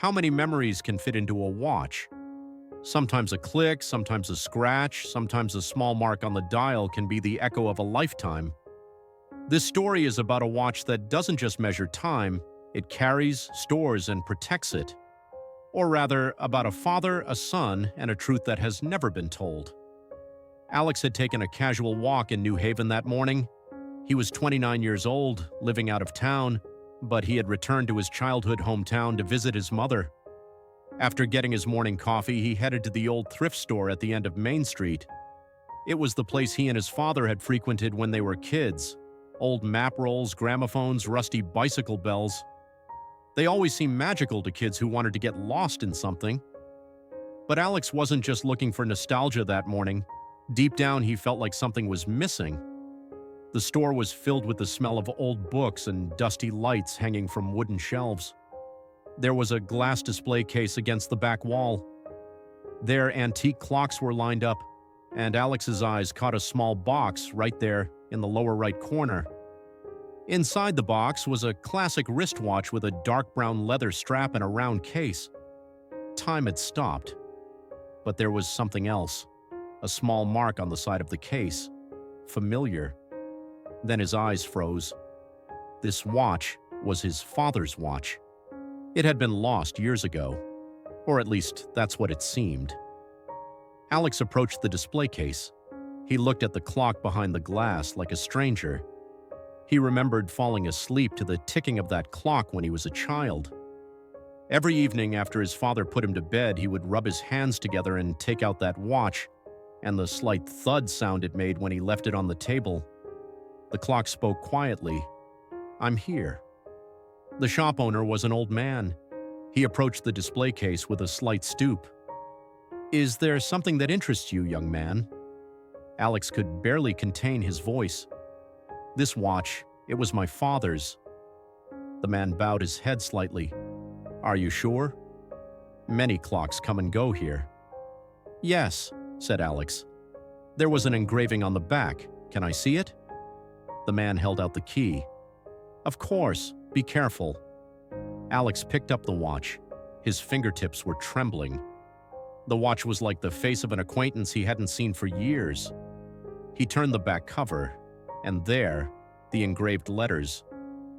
How many memories can fit into a watch? Sometimes a click, sometimes a scratch, sometimes a small mark on the dial can be the echo of a lifetime. This story is about a watch that doesn't just measure time, it carries, stores, and protects it. Or rather, about a father, a son, and a truth that has never been told. Alex had taken a casual walk in New Haven that morning. He was 29 years old, living out of town, but he had returned to his childhood hometown to visit his mother. After getting his morning coffee, he headed to the old thrift store at the end of Main Street. It was the place he and his father had frequented when they were kids. Old map rolls, gramophones, rusty bicycle bells. They always seemed magical to kids who wanted to get lost in something. But Alex wasn't just looking for nostalgia that morning. Deep down, he felt like something was missing. The store was filled with the smell of old books and dusty lights hanging from wooden shelves. There was a glass display case against the back wall. There, antique clocks were lined up, and Alex's eyes caught a small box right there in the lower right corner. Inside the box was a classic wristwatch with a dark brown leather strap and a round case. Time had stopped, but there was something else. A small mark on the side of the case. Familiar. Then his eyes froze. This watch was his father's watch. It had been lost years ago, or at least that's what it seemed. Alex approached the display case. He looked at the clock behind the glass like a stranger. He remembered falling asleep to the ticking of that clock when he was a child. Every evening after his father put him to bed, he would rub his hands together and take out that watch, and the slight thud sound it made when he left it on the table. The clock spoke quietly. "I'm here." The shop owner was an old man. He approached the display case with a slight stoop. "Is there something that interests you, young man?" Alex could barely contain his voice. "This watch, it was my father's." The man bowed his head slightly. "Are you sure? Many clocks come and go here." "Yes," said Alex. "There was an engraving on the back. Can I see it?" The man held out the key. "Of course, be careful." Alex picked up the watch. His fingertips were trembling. The watch was like the face of an acquaintance he hadn't seen for years. He turned the back cover, and there, the engraved letters.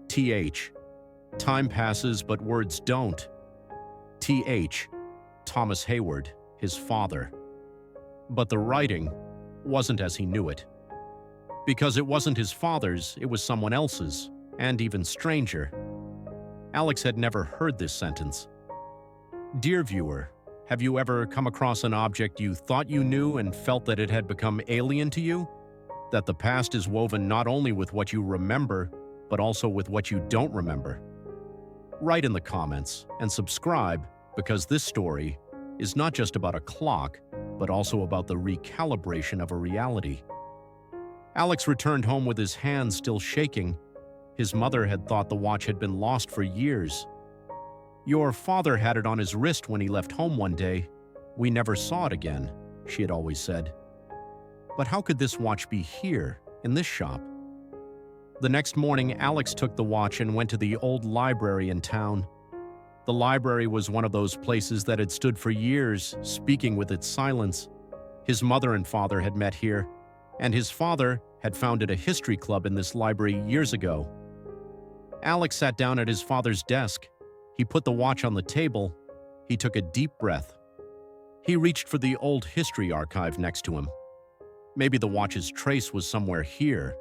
TH. Time passes, but words don't. TH. Thomas Hayward, his father. But the writing wasn't as he knew it. Because it wasn't his father's, it was someone else's, and even stranger. Alex had never heard this sentence. Dear viewer, have you ever come across an object you thought you knew and felt that it had become alien to you? That the past is woven not only with what you remember, but also with what you don't remember? Write in the comments and subscribe, because this story is not just about a clock, but also about the recalibration of a reality. Alex returned home with his hands still shaking. His mother had thought the watch had been lost for years. "Your father had it on his wrist when he left home one day. We never saw it again," she had always said. But how could this watch be here, in this shop? The next morning, Alex took the watch and went to the old library in town. The library was one of those places that had stood for years, speaking with its silence. His mother and father had met here, and his father had founded a history club in this library years ago. Alex sat down at his father's desk. He put the watch on the table. He took a deep breath. He reached for the old history archive next to him. Maybe the watch's trace was somewhere here.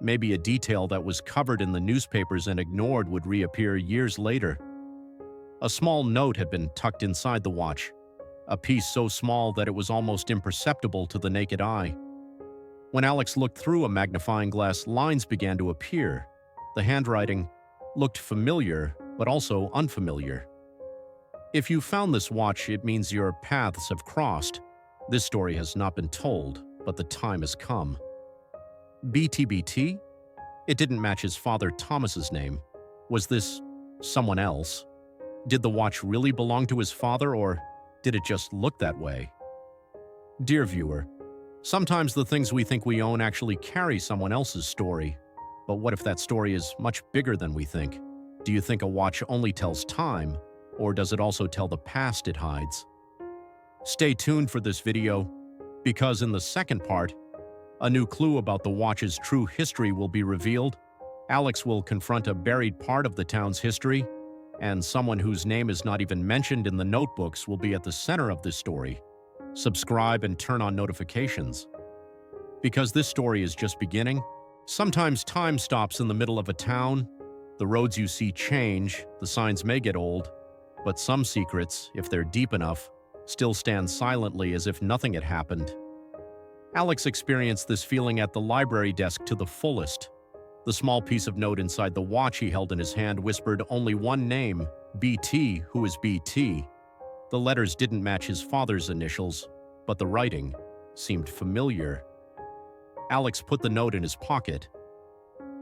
Maybe a detail that was covered in the newspapers and ignored would reappear years later. A small note had been tucked inside the watch, a piece so small that it was almost imperceptible to the naked eye. When Alex looked through a magnifying glass, lines began to appear. The handwriting looked familiar, but also unfamiliar. If you found this watch, it means your paths have crossed. This story has not been told, but the time has come. BTBT? It didn't match his father Thomas's name. Was this someone else? Did the watch really belong to his father, or did it just look that way? Dear viewer, sometimes the things we think we own actually carry someone else's story. But what if that story is much bigger than we think? Do you think a watch only tells time, or does it also tell the past it hides? Stay tuned for this video, because in the second part, a new clue about the watch's true history will be revealed. Alex will confront a buried part of the town's history, and someone whose name is not even mentioned in the notebooks will be at the center of this story. Subscribe and turn on notifications. Because this story is just beginning, sometimes time stops in the middle of a town. The roads you see change, the signs may get old, but some secrets, if they're deep enough, still stand silently as if nothing had happened. Alex experienced this feeling at the library desk to the fullest. The small piece of note inside the watch he held in his hand whispered only one name, BT. Who is BT? The letters didn't match his father's initials, but the writing seemed familiar. Alex put the note in his pocket.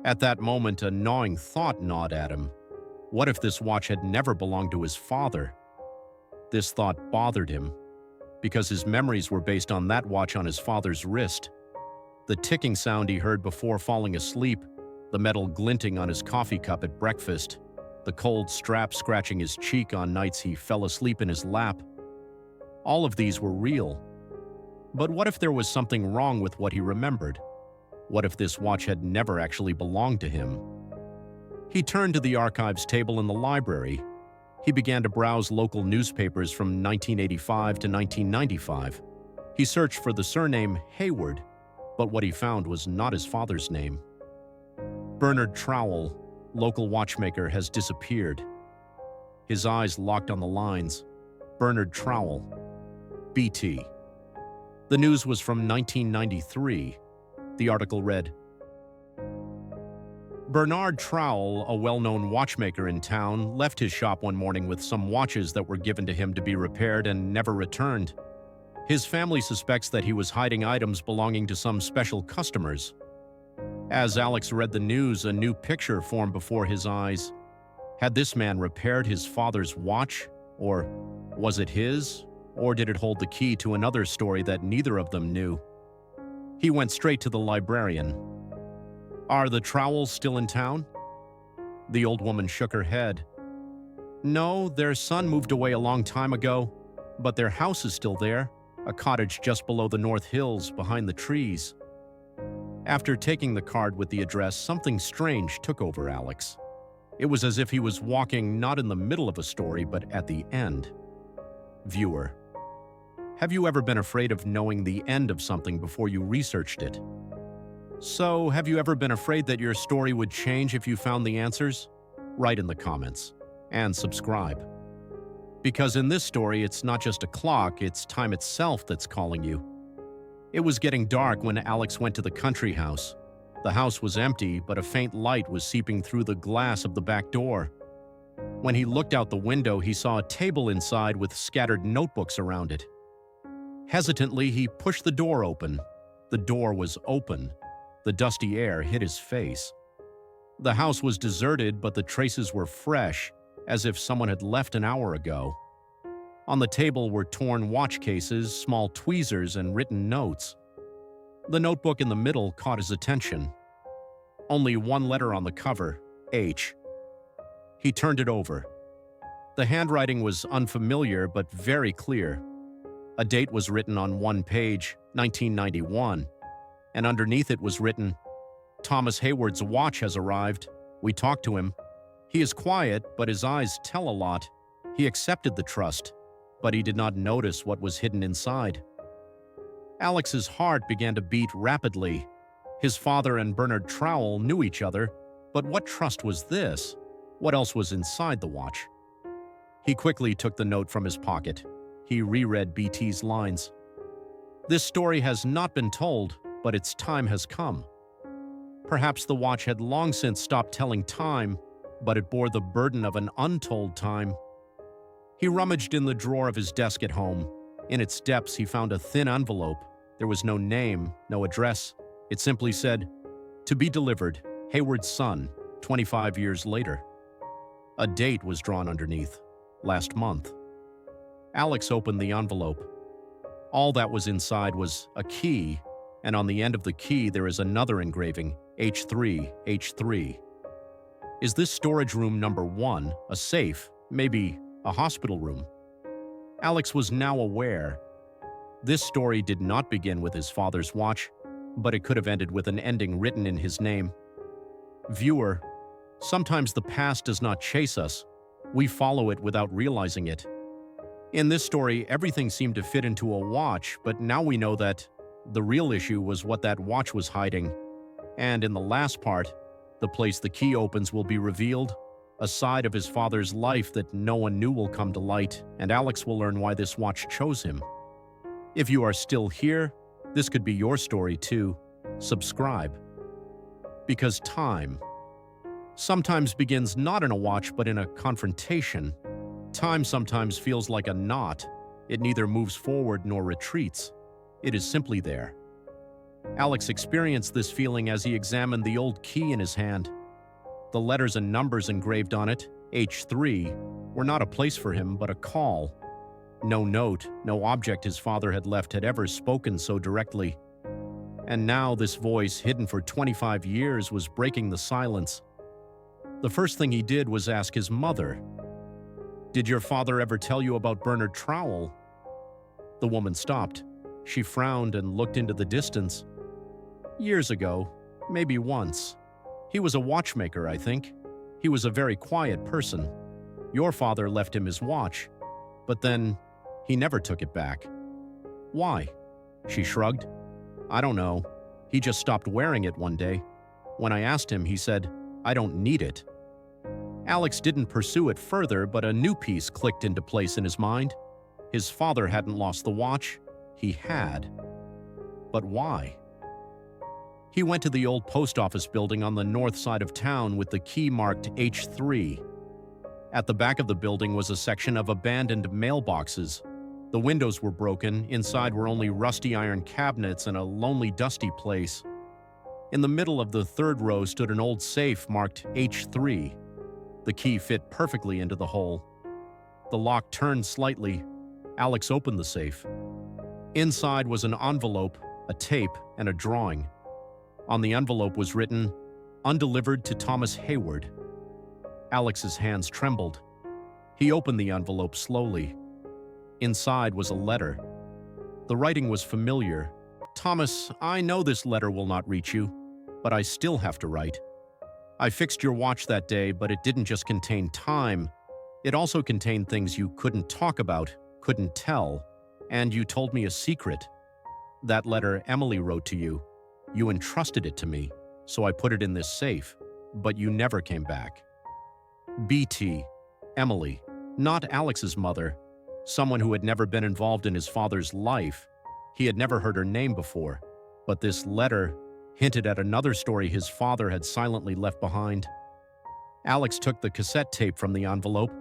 At that moment, a gnawing thought gnawed at him. What if this watch had never belonged to his father? This thought bothered him, because his memories were based on that watch on his father's wrist. The ticking sound he heard before falling asleep, the metal glinting on his coffee cup at breakfast, the cold strap scratching his cheek on nights he fell asleep in his lap. All of these were real. But what if there was something wrong with what he remembered? What if this watch had never actually belonged to him? He turned to the archives table in the library. He began to browse local newspapers from 1985 to 1995. He searched for the surname Hayward, but what he found was not his father's name. Bernard Trowell, local watchmaker, has disappeared. His eyes locked on the lines. Bernard Trowell, BT. The news was from 1993. The article read, Bernard Trowell, a well-known watchmaker in town, left his shop one morning with some watches that were given to him to be repaired and never returned. His family suspects that he was hiding items belonging to some special customers. As Alex read the news, a new picture formed before his eyes. Had this man repaired his father's watch? Or was it his? Or did it hold the key to another story that neither of them knew? He went straight to the librarian. Are the Trowells still in town? The old woman shook her head. No, their son moved away a long time ago, but their house is still there, a cottage just below the North Hills, behind the trees. After taking the card with the address, something strange took over Alex. It was as if he was walking not in the middle of a story, but at the end. Viewer, have you ever been afraid of knowing the end of something before you researched it? So, have you ever been afraid that your story would change if you found the answers? Write in the comments, and subscribe. Because in this story, it's not just a clock, it's time itself that's calling you. It was getting dark when Alex went to the country house. The house was empty, but a faint light was seeping through the glass of the back door. When he looked out the window, he saw a table inside with scattered notebooks around it. Hesitantly, he pushed the door open. The door was open. The dusty air hit his face. The house was deserted, but the traces were fresh, as if someone had left an hour ago. On the table were torn watch cases, small tweezers, and written notes. The notebook in the middle caught his attention. Only one letter on the cover, H. He turned it over. The handwriting was unfamiliar but very clear. A date was written on one page, 1991, and underneath it was written, Thomas Hayward's watch has arrived. We talked to him. He is quiet, but his eyes tell a lot. He accepted the trust, but he did not notice what was hidden inside. Alex's heart began to beat rapidly. His father and Bernard Trowell knew each other, but what trust was this? What else was inside the watch? He quickly took the note from his pocket. He reread BT's lines. This story has not been told, but its time has come. Perhaps the watch had long since stopped telling time, but it bore the burden of an untold time. He rummaged in the drawer of his desk at home. In its depths, he found a thin envelope. There was no name, no address. It simply said, "To be delivered, Hayward's son, 25 years later." A date was drawn underneath, last month. Alex opened the envelope. All that was inside was a key, and on the end of the key there is another engraving, H3, H3. Is this storage room number 1, a safe, maybe a hospital room. Alex was now aware. This story did not begin with his father's watch, but it could have ended with an ending written in his name. Viewer, sometimes the past does not chase us. We follow it without realizing it. In this story, everything seemed to fit into a watch, but now we know that the real issue was what that watch was hiding. And in the last part, the place the key opens will be revealed, a side of his father's life that no one knew will come to light, and Alex will learn why this watch chose him. If you are still here, this could be your story too. Subscribe. Because time sometimes begins not in a watch but in a confrontation. Time sometimes feels like a knot. It neither moves forward nor retreats. It is simply there. Alex experienced this feeling as he examined the old key in his hand. The letters and numbers engraved on it, H3, were not a place for him but a call. No note, no object his father had left had ever spoken so directly. And now this voice, hidden for 25 years, was breaking the silence. The first thing he did was ask his mother, "Did your father ever tell you about Bernard Trowell?" The woman stopped. She frowned and looked into the distance. "Years ago, maybe once. He was a watchmaker, I think. He was a very quiet person. Your father left him his watch, but then he never took it back." "Why?" She shrugged. "I don't know. He just stopped wearing it one day. When I asked him, he said, 'I don't need it.'" Alex didn't pursue it further, but a new piece clicked into place in his mind. His father hadn't lost the watch. He had. But why? He went to the old post office building on the north side of town with the key marked H3. At the back of the building was a section of abandoned mailboxes. The windows were broken, inside were only rusty iron cabinets and a lonely, dusty place. In the middle of the third row stood an old safe marked H3. The key fit perfectly into the hole. The lock turned slightly. Alex opened the safe. Inside was an envelope, a tape, and a drawing. On the envelope was written, "Undelivered to Thomas Hayward." Alex's hands trembled. He opened the envelope slowly. Inside was a letter. The writing was familiar. "Thomas, I know this letter will not reach you, but I still have to write. I fixed your watch that day, but it didn't just contain time. It also contained things you couldn't talk about, couldn't tell, and you told me a secret. That letter Emily wrote to you. You entrusted it to me, so I put it in this safe, but you never came back." BT, Emily, not Alex's mother, someone who had never been involved in his father's life. He had never heard her name before, but this letter hinted at another story his father had silently left behind. Alex took the cassette tape from the envelope.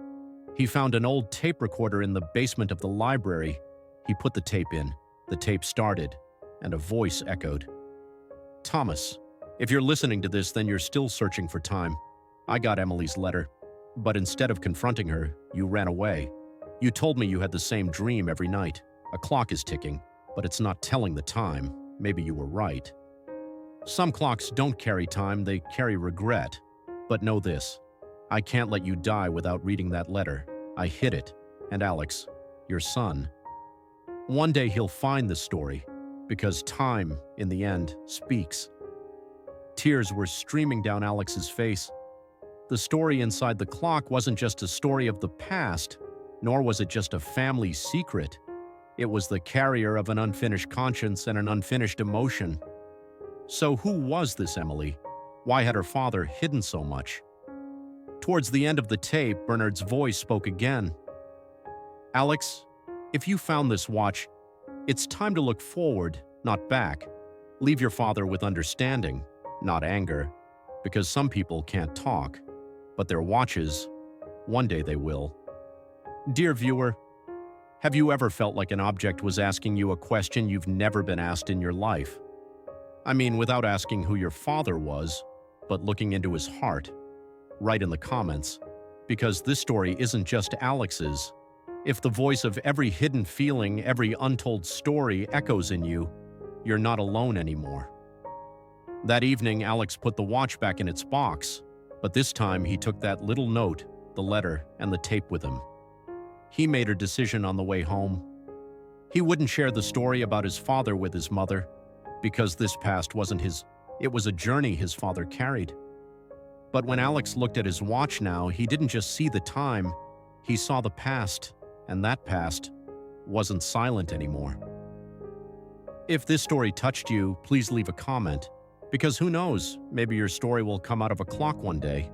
He found an old tape recorder in the basement of the library. He put the tape in. The tape started, and a voice echoed. "Thomas, if you're listening to this, then you're still searching for time. I got Emily's letter. But instead of confronting her, you ran away. You told me you had the same dream every night. A clock is ticking, but it's not telling the time. Maybe you were right. Some clocks don't carry time, they carry regret. But know this, I can't let you die without reading that letter. I hid it. And Alex, your son. One day he'll find this story, because time, in the end, speaks." Tears were streaming down Alex's face. The story inside the clock wasn't just a story of the past, nor was it just a family secret. It was the carrier of an unfinished conscience and an unfinished emotion. So who was this Emily? Why had her father hidden so much? Towards the end of the tape, Bernard's voice spoke again. "Alex, if you found this watch, it's time to look forward, not back. Leave your father with understanding, not anger, because some people can't talk, but their watches, one day they will." Dear viewer, have you ever felt like an object was asking you a question you've never been asked in your life? I mean, without asking who your father was, but looking into his heart. Write in the comments, because this story isn't just Alex's. If the voice of every hidden feeling, every untold story echoes in you, you're not alone anymore. That evening, Alex put the watch back in its box, but this time he took that little note, the letter, and the tape with him. He made a decision on the way home. He wouldn't share the story about his father with his mother, because this past wasn't his, it was a journey his father carried. But when Alex looked at his watch now, he didn't just see the time, he saw the past, and that past wasn't silent anymore. If this story touched you, please leave a comment, because who knows, maybe your story will come out of a clock one day.